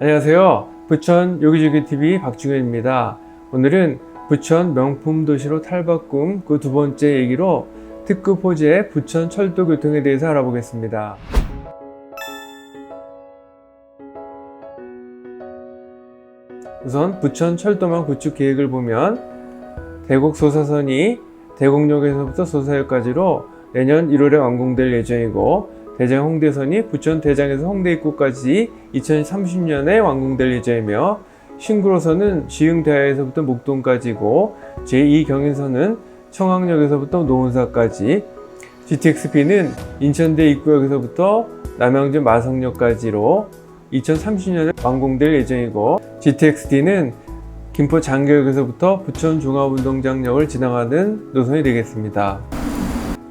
안녕하세요. 부천 요기조기TV 박중현입니다. 오늘은 부천 명품 도시로 탈바꿈 그 두 번째 얘기로 특급 호재 부천 철도 교통에 대해서 알아보겠습니다. 우선 부천 철도망 구축 계획을 보면 대곡 소사선이 대곡역에서부터 소사역까지로 내년 1월에 완공될 예정이고, 대장 홍대선이 부천 대장에서 홍대 입구까지 2030년에 완공될 예정이며, 신구로선은 지흥대하에서부터 목동까지고, 제2경인선은 청학역에서부터 노원사까지, GTX-B는 인천대 입구역에서부터 남양주 마성역까지로 2030년에 완공될 예정이고, GTX-D는 김포 장교역에서부터 부천 종합운동장역을 지나가는 노선이 되겠습니다.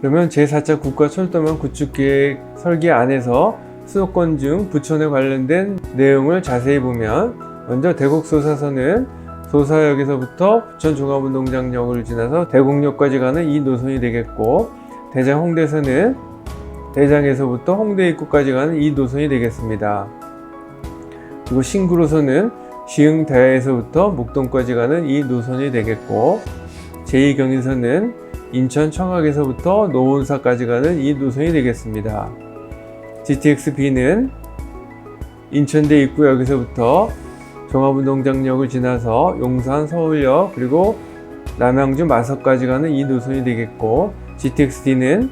그러면 제4차 국가철도망 구축계획 설계안에서 수도권 중 부천에 관련된 내용을 자세히 보면, 먼저 대곡 소사선은 소사역에서부터 부천 종합운동장역을 지나서 대곡역까지 가는 이 노선이 되겠고, 대장 홍대선은 대장에서부터 홍대 입구까지 가는 이 노선이 되겠습니다. 그리고 신구로선은 지흥대하에서부터 목동까지 가는 이 노선이 되겠고, 제2경인선은 인천 청학에서부터 노원사까지 가는 이 노선이 되겠습니다. GTX-B는 인천대 입구역에서부터 종합운동장역을 지나서 용산 서울역 그리고 남양주 마석까지 가는 이 노선이 되겠고, GTX-D는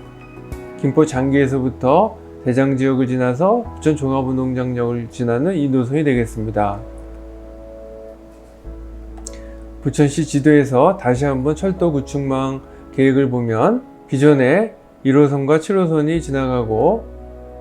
김포 장기에서부터 대장지역을 지나서 부천 종합운동장역을 지나는 이 노선이 되겠습니다. 부천시 지도에서 다시 한번 철도 구축망 계획을 보면, 기존에 1호선과 7호선이 지나가고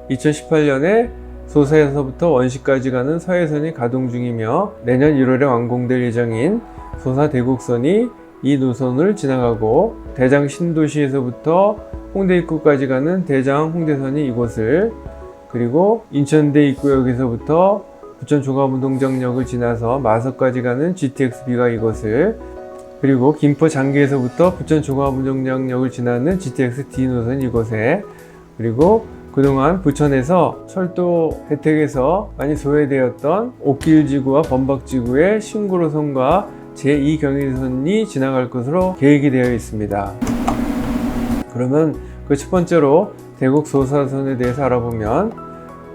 2018년에 소사에서부터 원시까지 가는 서해선이 가동 중이며, 내년 1월에 완공될 예정인 소사 대곡선이 이 노선을 지나가고, 대장 신도시에서부터 홍대 입구까지 가는 대장 홍대선이 이곳을, 그리고 인천대 입구역에서부터 부천 종합운동장역을 지나서 마석까지 가는 GTX-B가 이곳을, 그리고 김포 장기에서부터 부천 종합운동장역을 지나는 GTX-D 노선 이곳에, 그리고 그동안 부천에서 철도 혜택에서 많이 소외되었던 옥길지구와 범박지구의 신구로선과 제2경인선이 지나갈 것으로 계획이 되어 있습니다. 그러면 그 첫 번째로 대곡 소사선에 대해서 알아보면,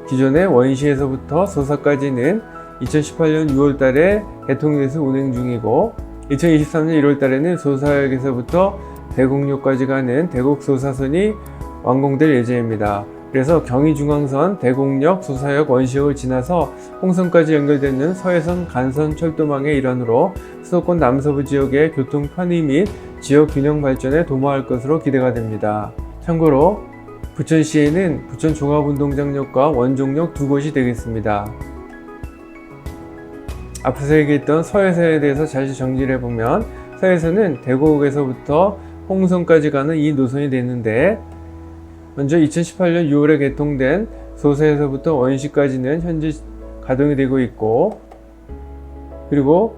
기존의 원시에서부터 소사까지는 2018년 6월 달에 개통돼서 운행 중이고, 2023년 1월 달에는 소사역에서부터 대곡역까지 가는 대곡 소사선이 완공될 예정입니다. 그래서 경의중앙선, 대곡역, 소사역, 원시역을 지나서 홍선까지 연결되는 서해선 간선 철도망의 일환으로 수도권 남서부 지역의 교통 편의 및 지역 균형 발전에 도모할 것으로 기대가 됩니다. 참고로 부천시에는 부천 종합운동장역과 원종역 두 곳이 되겠습니다. 앞서서 얘기했던 서해선에 대해서 다시 정리를 해보면, 서해선은 대곡에서부터 홍선까지 가는 이 노선이 되는데, 먼저 2018년 6월에 개통된 소사에서부터 원시까지는 현재 가동이 되고 있고, 그리고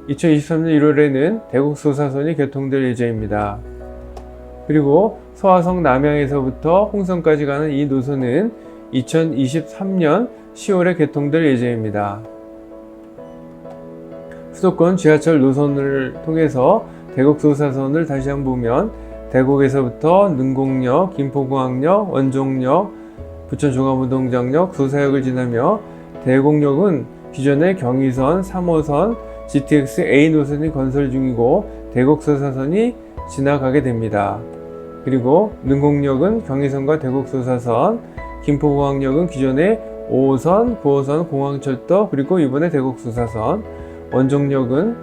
2023년 1월에는 대곡 소사선이 개통될 예정입니다. 그리고 서화성 남양에서부터 홍선까지 가는 이 노선은 2023년 10월에 개통될 예정입니다. 수도권 지하철 노선을 통해서 대곡 소사선을 다시 한번 보면, 대곡에서부터 능곡역, 김포공항역, 원종역, 부천 종합운동장역, 소사역을 지나며, 대곡역은 기존의 경의선, 3호선, GTX-A 노선이 건설 중이고 대곡 소사선이 지나가게 됩니다. 그리고 능곡역은 경의선과 대곡 소사선, 김포공항역은 기존의 5호선, 9호선 공항철도, 그리고 이번에 대곡 소사선, 원종역은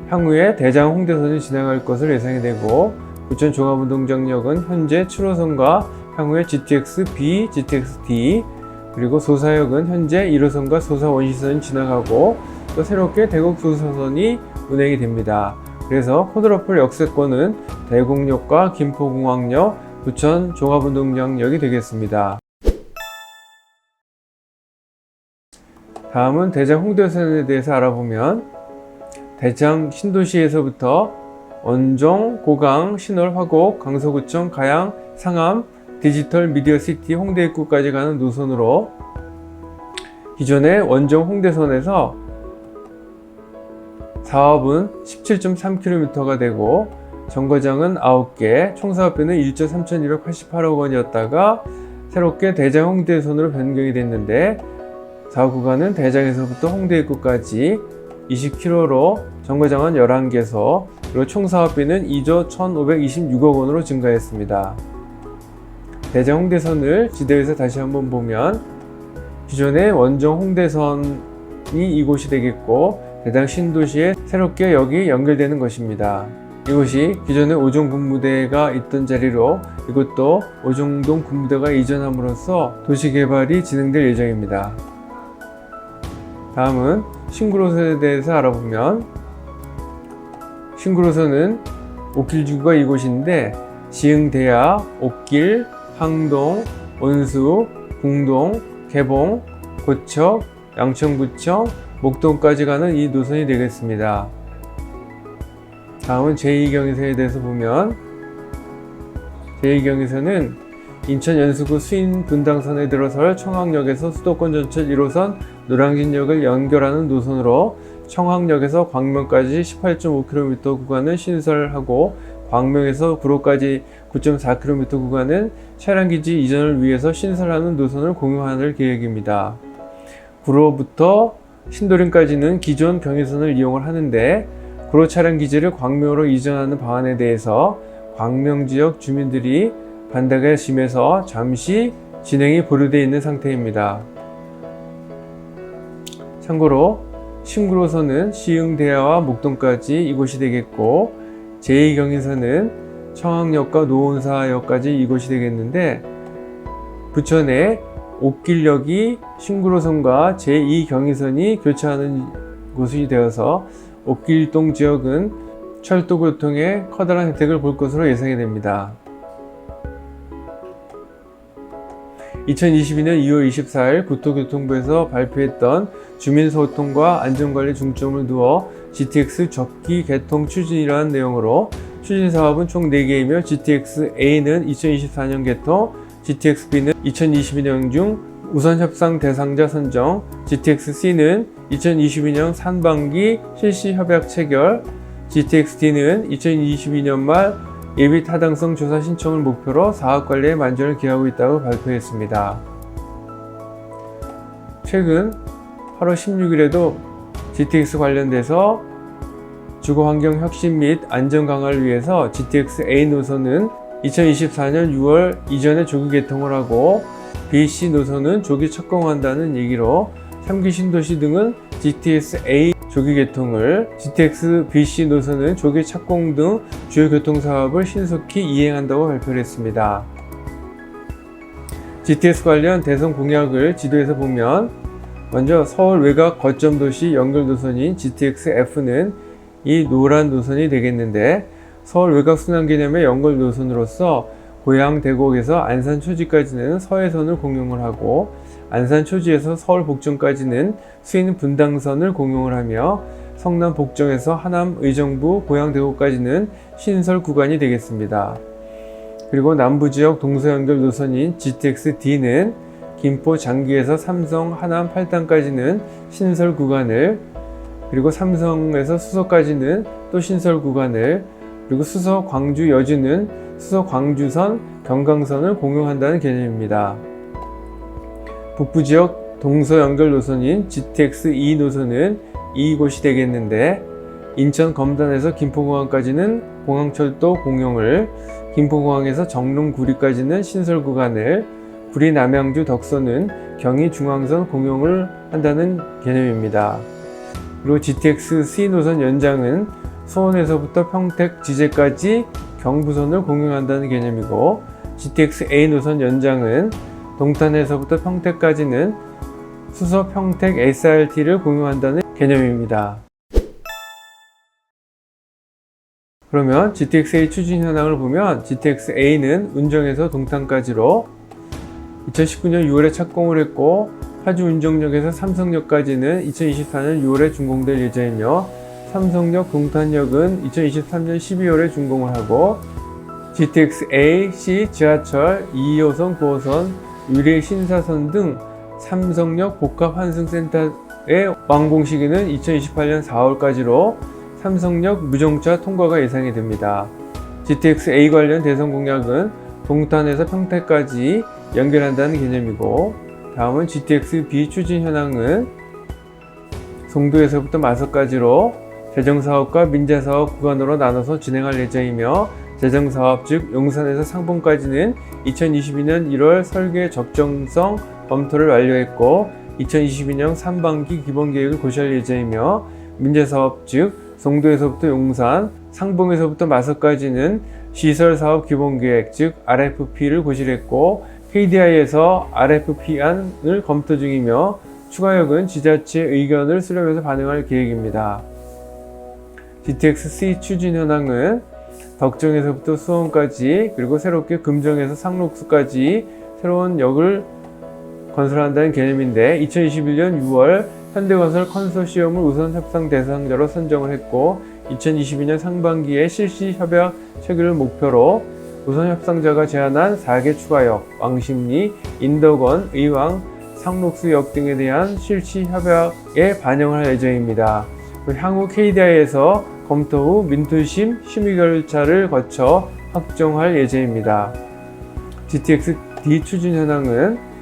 향후에 대장 홍대선이 지나갈 것을 예상이 되고, 부천 종합운동장역은 현재 7호선과 향후에 GTX-B, GTX-D, 그리고 소사역은 현재 1호선과 소사 원시선이 지나가고, 또 새롭게 대곡 소사선이 운행이 됩니다. 그래서 코드러플 역세권은 대곡역과 김포공항역, 부천 종합운동장역이 되겠습니다. 다음은 대장 홍대선에 대해서 알아보면, 대장 신도시에서부터 원종, 고강, 신월, 화곡, 강서구청, 가양, 상암, 디지털 미디어 시티 홍대 입구까지 가는 노선으로 기존의 원정 홍대선에서 사업은 17.3km가 되고 정거장은 9개, 총 사업비는 1조 3,288억 원이었다가 새롭게 대장 홍대선으로 변경이 됐는데 사업 구간은 대장에서부터 홍대 입구까지 20km로 정거장은 11개소, 그리고 총 사업비는 2조 1,526억 원으로 증가했습니다. 대장 홍대선을 지도에서 다시 한번 보면 기존의 원정 홍대선이 이곳이 되겠고 대장 신도시에 새롭게 역이 연결되는 것입니다. 이곳이 기존의 오종 군무대가 있던 자리로 이곳도 오종동 군무대가 이전함으로써 도시개발이 진행될 예정입니다. 다음은 신구로선에 대해서 알아보면 신구로선은 옥길지구가 이곳인데 지흥대야, 옥길, 항동, 온수, 궁동, 개봉, 고척, 양천구청, 목동까지 가는 이 노선이 되겠습니다. 다음은 제2경의선에 대해서 보면 제2경의선은 인천 연수구 수인 분당선에 들어설 청학역에서 수도권 전철 1호선 노량진역을 연결하는 노선으로 청학역에서 광명까지 18.5km 구간을 신설하고 광명에서 구로까지 9.4km 구간은 차량기지 이전을 위해서 신설하는 노선을 공유할 계획입니다. 구로부터 신도림까지는 기존 경의선을 이용을 하는데 구로 차량기지를 광명으로 이전하는 방안에 대해서 광명 지역 주민들이 반대가 심해서 잠시 진행이 보류되어 있는 상태입니다. 참고로 신구로선은 시흥대야와 목동까지 이곳이 되겠고 제2경의선은 청학역과 노원사역까지 이곳이 되겠는데 부천의 옥길역이 신구로선과 제2경의선이 교차하는 곳이 되어서 옥길동 지역은 철도교통에 커다란 혜택을 볼 것으로 예상이 됩니다. 2022년 2월 24일 국토교통부에서 발표했던 주민소통과 안전관리 중점을 두어 GTX 적기 개통 추진이라는 내용으로 추진사업은 총 4개이며 GTX-A는 2024년 개통, GTX-B는 2022년 중 우선 협상 대상자 선정, GTX-C는 2022년 상반기 실시 협약 체결, GTX-D는 2022년 말 예비 타당성 조사 신청을 목표로 사업 관리에 만전을 기하고 있다고 발표했습니다. 최근 8월 16일에도 GTX 관련돼서 주거환경 혁신 및 안전 강화를 위해서 GTX-A 노선은 2024년 6월 이전에 조기 개통을 하고 BC 노선은 조기 착공한다는 얘기로 3기 신도시 등은 GTX-A 조기 개통을, GTX BC 노선은 조기 착공 등 주요 교통사업을 신속히 이행한다고 발표를 했습니다. GTX 관련 대선 공약을 지도에서 보면 먼저 서울 외곽 거점 도시 연결 노선인 GTX-F는 이 노란 노선이 되겠는데 서울 외곽 순환 개념의 연결 노선으로서 고양 대곡에서 안산 초지까지는 서해선을 공용을 하고 안산 초지에서 서울 복정까지는 수인 분당선을 공용을 하며 성남 복정에서 하남 의정부 고양 대곡까지는 신설 구간이 되겠습니다. 그리고 남부지역 동서연결 노선인 GTX-D는 김포 장기에서 삼성 하남 팔당까지는 신설 구간을, 그리고 삼성에서 수서까지는 또 신설 구간을, 그리고 수서 광주 여주는 수서 광주선 경강선을 공용한다는 개념입니다. 북부지역 동서 연결 노선인 GTX-E 노선은 이곳이 되겠는데 인천 검단에서 김포공항까지는 공항철도 공용을, 김포공항에서 정릉 구리까지는 신설 구간을, 구리 남양주 덕선은 경의 중앙선 공용을 한다는 개념입니다. 그리고 GTX-C 노선 연장은 수원에서부터 평택 지제까지 경부선을 공용한다는 개념이고 GTX-A 노선 연장은 동탄에서부터 평택까지는 수서 평택 SRT를 공용한다는 개념입니다. 그러면 GTX-A 추진 현황을 보면 GTX-A는 운정에서 동탄까지로 2019년 6월에 착공을 했고 파주 운정역에서 삼성역까지는 2024년 6월에 준공될 예정이며 삼성역 동탄역은 2023년 12월에 준공을 하고 GTX-A, C 지하철 2호선, 9호선, 유리 신사선 등 삼성역 복합환승센터의 완공 시기는 2028년 4월까지로 삼성역 무정차 통과가 예상이 됩니다. GTX-A 관련 대선 공약은 동탄에서 평택까지 연결한다는 개념이고, 다음은 GTX-B 추진 현황은 송도에서부터 마석까지로 재정사업과 민자사업 구간으로 나눠서 진행할 예정이며, 재정사업 즉 용산에서 상봉까지는 2022년 1월 설계 적정성 검토를 완료했고 2022년 상반기 기본계획을 고시할 예정이며, 민자사업 즉 송도에서부터 용산, 상봉에서부터 마석까지는 시설사업 기본계획 즉 RFP를 고시했고, KDI에서 RFP안을 검토 중이며 추가역은 지자체 의견을 수렴해서 반영할 계획입니다. GTX-C 추진 현황은 덕정에서부터 수원까지, 그리고 새롭게 금정에서 상록수까지 새로운 역을 건설한다는 개념인데, 2021년 6월 현대건설 컨소시엄을 우선 협상 대상자로 선정을 했고 2022년 상반기에 실시 협약 체결을 목표로 우선 협상자가 제안한 4개 추가역, 왕십리, 인덕원, 의왕, 상록수역 등에 대한 실시 협약에 반영할 예정입니다. 향후 KDI에서 검토 후 민투심 심의 절차를 거쳐 확정할 예정입니다. GTX-D 추진 현황은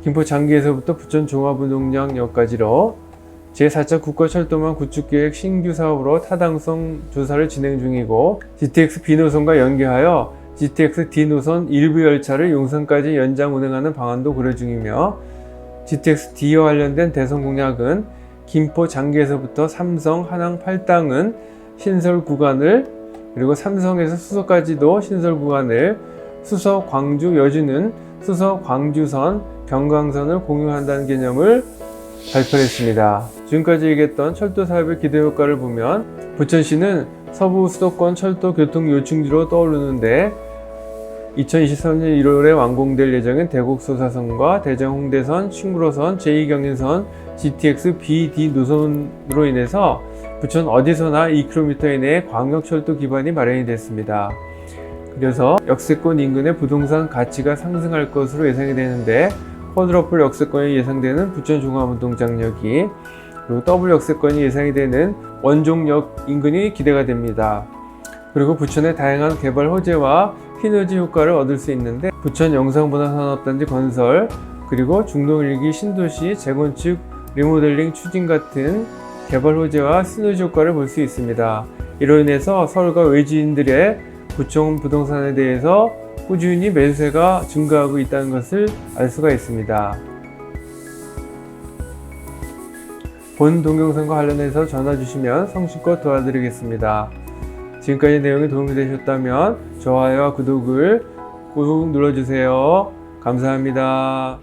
김포 장기에서부터 부천 종합운동장역까지로 제4차 국가철도망 구축계획 신규 사업으로 타당성 조사를 진행 중이고, GTX-B 노선과 연계하여 GTX-D 노선 일부 열차를 용산까지 연장 운행하는 방안도 고려 중이며, GTX-D와 관련된 대선 공약은 김포 장기에서부터 삼성 한항 8당은 신설 구간을, 그리고 삼성에서 수서까지도 신설 구간을, 수서 광주 여주는 수서 광주선, 경강선을 공유한다는 개념을 발표했습니다. 지금까지 얘기했던 철도 사업의 기대 효과를 보면 부천시는 서부 수도권 철도 교통 요충지로 떠오르는데 2023년 1월에 완공될 예정인 대곡소사선과 대전 홍대선, 신구로선, 제2경인선, GTX-B, D 노선으로 인해서 부천 어디서나 2km 이내에 광역철도 기반이 마련이 됐습니다. 그래서 역세권 인근의 부동산 가치가 상승할 것으로 예상이 되는데, 쿼드러플 역세권이 예상되는 부천 종합운동장역이, 그리고 더블 역세권이 예상이 되는 원종역 인근이 기대가 됩니다. 그리고 부천의 다양한 개발 호재와 시너지 효과를 얻을 수 있는데, 부천 영상문화산업단지 건설, 그리고 중동 1기 신도시 재건축 리모델링 추진 같은 개발 호재와 시너지 효과를 볼 수 있습니다. 이로 인해서 서울과 외지인들의 부천 부동산에 대해서 꾸준히 매수세가 증가하고 있다는 것을 알 수가 있습니다. 본 동영상과 관련해서 전화 주시면 성실껏 도와드리겠습니다. 지금까지 내용이 도움이 되셨다면 좋아요와 구독을 꾹 눌러주세요. 감사합니다.